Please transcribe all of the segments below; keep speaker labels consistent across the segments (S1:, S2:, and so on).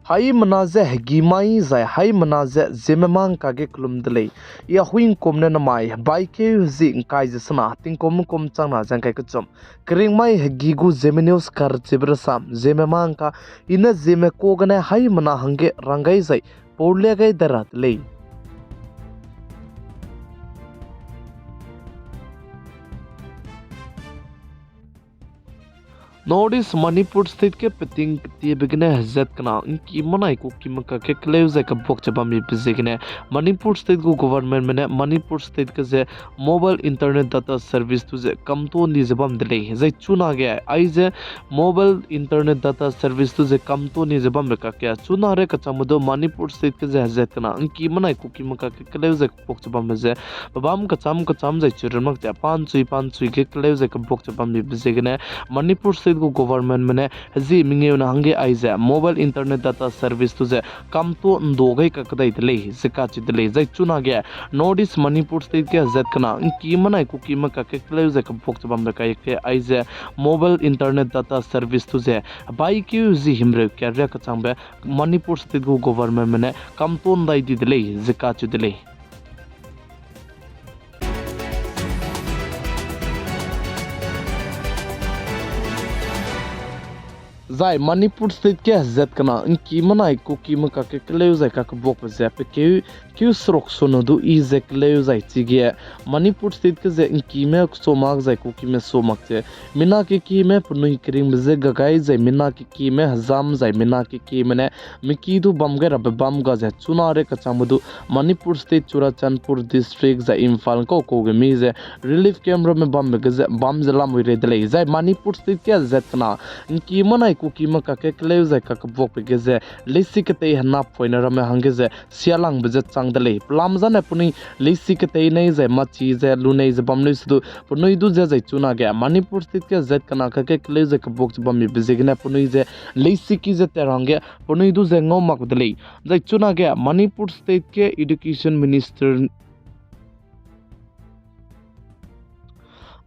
S1: Hai manaze gimai zai hai manaze zememang kage klum delay ya huing komne namai bai ke zi kai jesna ting kom changna jang kai kachom kring mai gigu zemeneus kar chibrasam zememang ka ina zeme ko gane hai mana hange rangai zai porle gai darat lei Nordis Manipur state ke peting tie begine hazat kana inki manai ko kimaka ke kleuze ka bok chaba mi bizigine Manipur state go government mene Manipur state ke ze mobile internet data service tu ze kamto ni zabam dele zai chuna ge ai ze mobile internet data service tu ze kamto ni zabam ka ke chuna re ka chamudo Manipur state ke ze hazat kana inki manai ko kimaka ke kleuze ka bok chaba me ze babam ka cham zai churmak te pan chui ke kleuze ka bok chaba mi bizigine Manipur state go government mane haji minge na hange aiza mobile internet data service tu je kam to ndogai ka kadai dele zika chi dele zai chuna ge Nordis Manipur state ke zat kana ki manai ku ki ma ka ke kleu je ka bok chbam ka ke aiza mobile internet data service tu je bai ki ji himre ke ra ka changbe Manipur state go government mane kam to ndai di dele zika chi dele Zai Manipur state ke zat kana inki manai ko ki ma ka ke kleu zai ka bok ze pe ke srok sono du I ze kleu zai chige Manipur state ke ze inki me so mak zai ko ki me so mak che mina ke ki me punui kring ze gagai zai mina ke ki me hazam zai mina ke ki mene miki du bam ga rab bam ga ze chuna re ka chamudu Manipur state Churachandpur district zai Imphal ko ge mi ze relief camera me bam ga ze bam zela moi re dele zai Manipur state ke zat kana inki manai kukima ka ke kleu zai ka bok pe ge lesi ke te hna poina ra me hange ze sialang be chang dale plam zan apuni lesi ke te nei zai ma chi ze lu nei ze bam nei su punoi du zai chuna ge Manipur state ke zat kana ka ke kleu zai ka bok bam mi be gna punoi ze lesi ki ze te range punoi du ze ngom mak dale zai chuna ge Manipur state ke education minister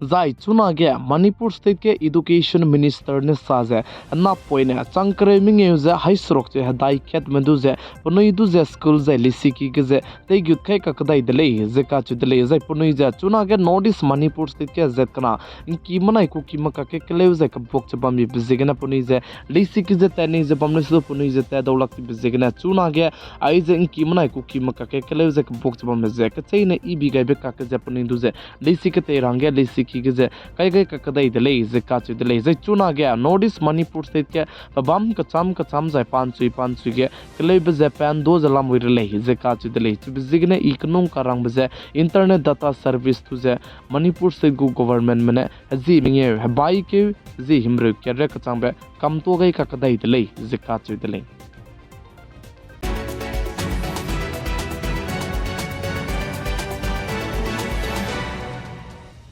S1: Zai chuna ge Manipur state ke education minister ne saze na poine changkre minge ze high srok che dai khet mendu ze punoi du ze school ze lisi ki ge ze te gyut khai ka kadai dele ze ka chu dele zai punoi ze chuna ge Nordis Manipur state ke zet kana ki manai ku ki maka ke kleu ze ka bok che bam bi bizigena punoi ze lisi ki ze te nei ze bam ne su punoi ze te dawlak ti bizigena chuna ge ai ze ki manai ku ki maka ke kleu ze ka bok che bam ze ka chei ne I bi ga be ka ke ze punoi du ze lisi ke te range lisi ki ge kai ka kadai dele ze ka chu dele ze chuna ge Nordis Manipur state ke bam ka cham zai pan chui ge klei be ze pan do za lam wir le ze ka chu dele chu bizigne iknung ka rang be ze internet data service tu ze Manipur state go government mane ji minge bai ke ji himre ke re ka changbe kam to gai ka kadai dele ze ka chu dele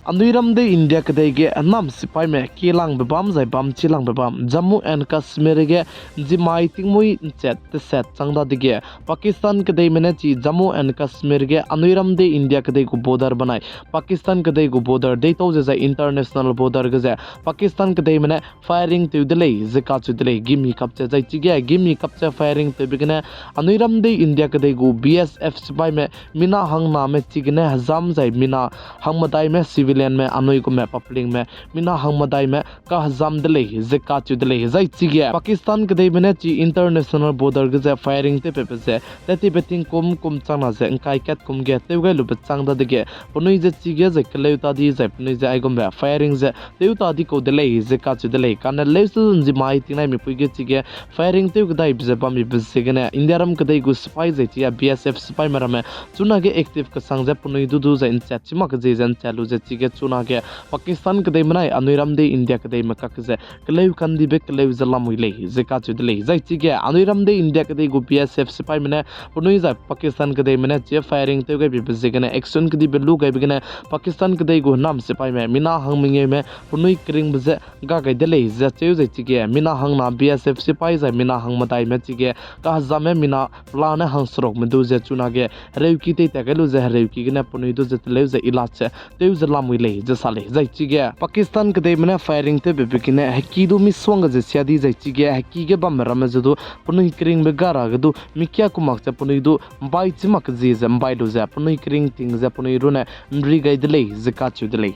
S1: Anuiram de India kadai ge nam sipai me kilang be bam zai bam chilang be bam Jammu and Kashmir ge jimai tingmui chat te set changda de ge Pakistan kadai mene chi Jammu and Kashmir ge Anuiram de India kadai go border banai Pakistan kadai go border de to je international border ge je Pakistan kadai mene firing te delay ze ka chu delay gimi kapcha jai chi ge gimi kapcha firing te bigene Anuiram de India kadai go BSF sipai me mina hang na me chigene hazam zai mina hang madai me civilian में Anoa'i को मैं पपलिंग में मिना हंगमदाई में का हजाम दले जे का चु दले जai चिगे पाकिस्तान के दे में ची इंटरनेशनल बॉर्डर के जे फायरिंग ते पे जे तति बेटिंग कुम चांगना जे अंकाई केट कुम गे ते गे लुब चांग दा दगे पुनुई जे चिगे जे कलेउता दी जे पुनुई जे आइगम बे फायरिंग जे तेउता दी को दले जे का चु दले कान लेसु जी माई तिनाई में पुगे चिगे फायरिंग ते गदाई जे बम बे जेगने इंडियारम के दे गु स्पाई जे चिया बीएसएफ स्पाई मरा में चुना गे एक्टिव का संग जे पुनुई दुदु जे इन चिमा के जे जन चालू जे चिगे चुना के पाकिस्तान के दे मनाई Anuiram de India के दे मका के जे कलेउ कंदी बे कलेउ जला मुइले जे का चु दले जai चिगे Anuiram de India के दे गु बीएसएफ सिपाई मने पुनुई जा पाकिस्तान के दे मने जे फायरिंग ते गे बे जेगने एक्शन के दि बेलु गे बिगने पाकिस्तान के दे गु नाम सिपाई में मिना हंग मिंगे में पुनुई क्रिंग बजे गा गे दले जे चेउ जे चिगे मिना हंग ना बीएसएफ सिपाई जा मिना हंग मदाई में चिगे का जामे मिना प्लान हंग स्रोक में दु जे चुना गे रेउकी ते ते गेलु जे रेउकी गने पुनुई दु जे तले जे इलाज ते तेउ जला mui lei je sale zai chi ge Pakistan kadai mena firing te bebekine haki du mi swang je siadi zai chi ge haki ge bam ram je du punui kring be gara ge du mikya kumak cha punui du bai chimak je je bai du ja punui kring ting ja punui ru na ndri gai de lei je ka chu de lei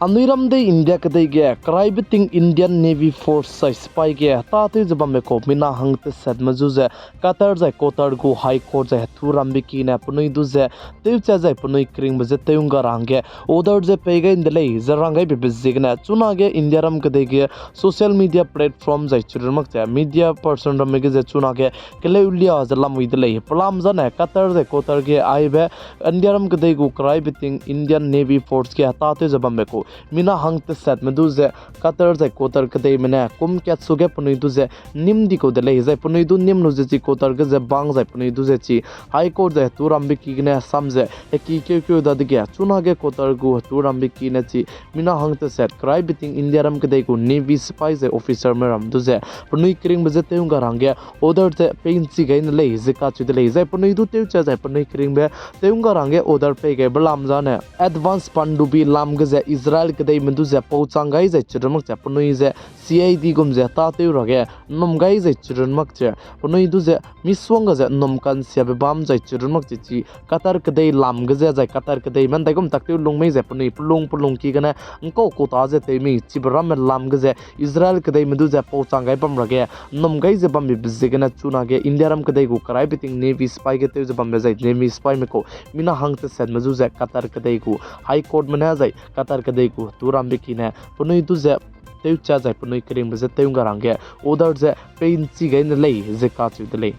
S1: Anuiram de India kadai ge krai biting Indian Navy Force sai spy ge ta te jabam me ko mina hang te set mazu je Qatar jai Qatar go High Court jai thuram bi ki na punui du je te cha jai punui kring be je teung ga rang ge order je pe ge indlei zarang ge be je na chuna ge India ram kadai ge social media platform jai churmak cha media person ram ge je chuna ge kele ulia jalam idlei plam ja na Qatar jai Qatar ge ai be India ram kadai go krai biting Indian Navy Force ge ta te jabam me ko mina hang te set me du je Qatar jai Qatar kadai mena kum kya suge punui du je nim di ko de lei jai punui du nim nu je chi Qatar ge je bang jai punui du je chi High Court jai turam bi ki ne sam je ki ke da de ge chuna ge Qatar go turam bi ki ne chi mina hang te set krai biting India ram kadai ko Navy spy jai officer me ram du je punui kring be je teung ga rang ge order te pain chi ge ne lei je ka chu de lei jai punui du teu cha jai punui kring be teung ga rang ge order pe ge blam ja ne advance pandu bi lam ge je Israel kadai mendu je pauchang gai je chirmak cha punui je CID gum je ta teu ra ge nom gai je chirmak che punui du je miswang je nom kan sia be bam je chirmak che chi Qatar kadai lam ge je Qatar kadai man dai gum tak teu lung mei je punui pulung ki gana ko ko ta je te mi chibram lam ge je Israel kadai mendu je pauchang gai bam ra ge nom gai je bam bi je gana chuna ge India ram kadai go karai biting Navy spy ge teu je bam je Navy spy me ko mina hang te set mazu je Qatar kadai go High Court mena jai Qatar kadai ko turam bi ki ne punui du je teu cha jai punui kring be je teung ga rang ge order je pain chi gai ne lei je ka chu de lei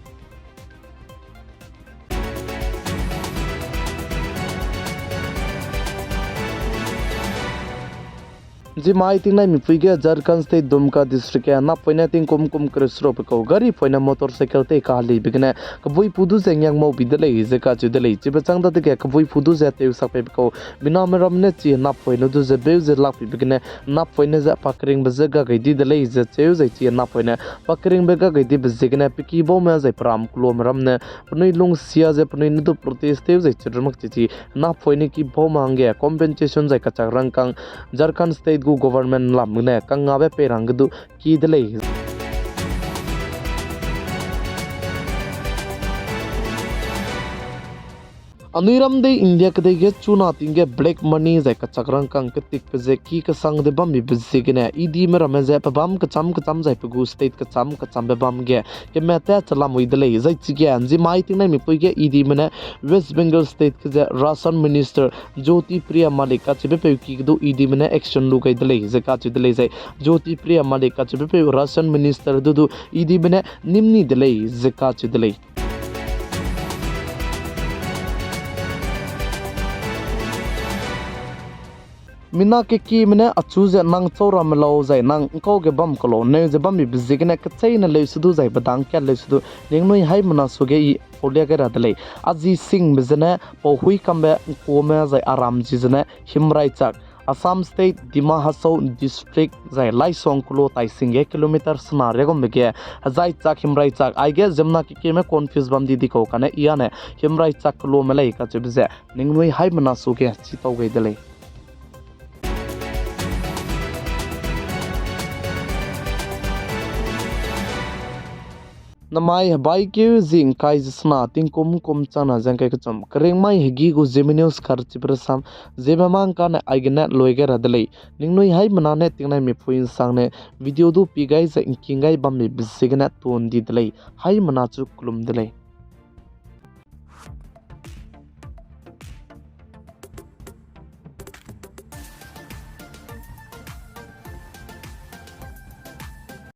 S1: Zeme ting nai mi pui ge Jharkhand state Dumka district ke na poina ting kum kresro pe ko gari poina motorcycle te ka li bigne kabui pudu se nyang mo bidale je ka chu dele chi bachang da ke kabui pudu je te sak pe ko bina me ram ne chi na poina du je be je lak pi bigne na poina za pakring be je ga gai di dele je cheu je chi na poina pakring be ga gai di be je gne piki bo me je pram klo ram ne punui lung sia je punui nu protest te je chirmak chi na poina ki bo mange compensation je ka chak rang kang Jharkhand state gu government lam ne kanga be pe rang du ki de lei Anuiram de India kadai ge chuna tinge black money zai ka chakrang kang ke tik pe je ki ka sang de bam bi bzi ge ne idi me ram je pa bam ka cham zai pe gu state ka cham be bam ge ke me ta chala moi de lei zai chi ge anji mai ting nai mi pui ge idi me ne West Bengal state ke je ration minister Jyoti Priya Malik ka che be pe ki du idi me ne action lu gai de lei je ka chi de lei zai Jyoti Priya Malik ka che be pe ration minister du idi me ne nimni de lei je ka chi de lei mina ke ki mena achu je nang chora melo zai nang ko ge bam kolo ne je bam bi bzigna ka chai na le sudu zai badang kya le sudu nengnoi hai mana suge I polya ge radle aji sing bizna po hui kambe ko me zai aram ji jna himrai chak Assam state Dima Hasau district zai Laisong kulo tai singe kilometer sna regom bege zai chak himrai chak I guess jamna ki me confuse bam di ko kana iane himrai chak kulo melai ka chibze nengnoi hai mana suge chi tau ge dele namai bai ke zing kai sna ting kum chana jang kai chom kring mai higi go Zeme news khar chiprasam Zeme mang kan aigna loiger adlei ningnoi hai manane tingnai mi phuin sangne video du pi gai za inkingai bam mi bisigna ton di dlei hai mana chu klum dlei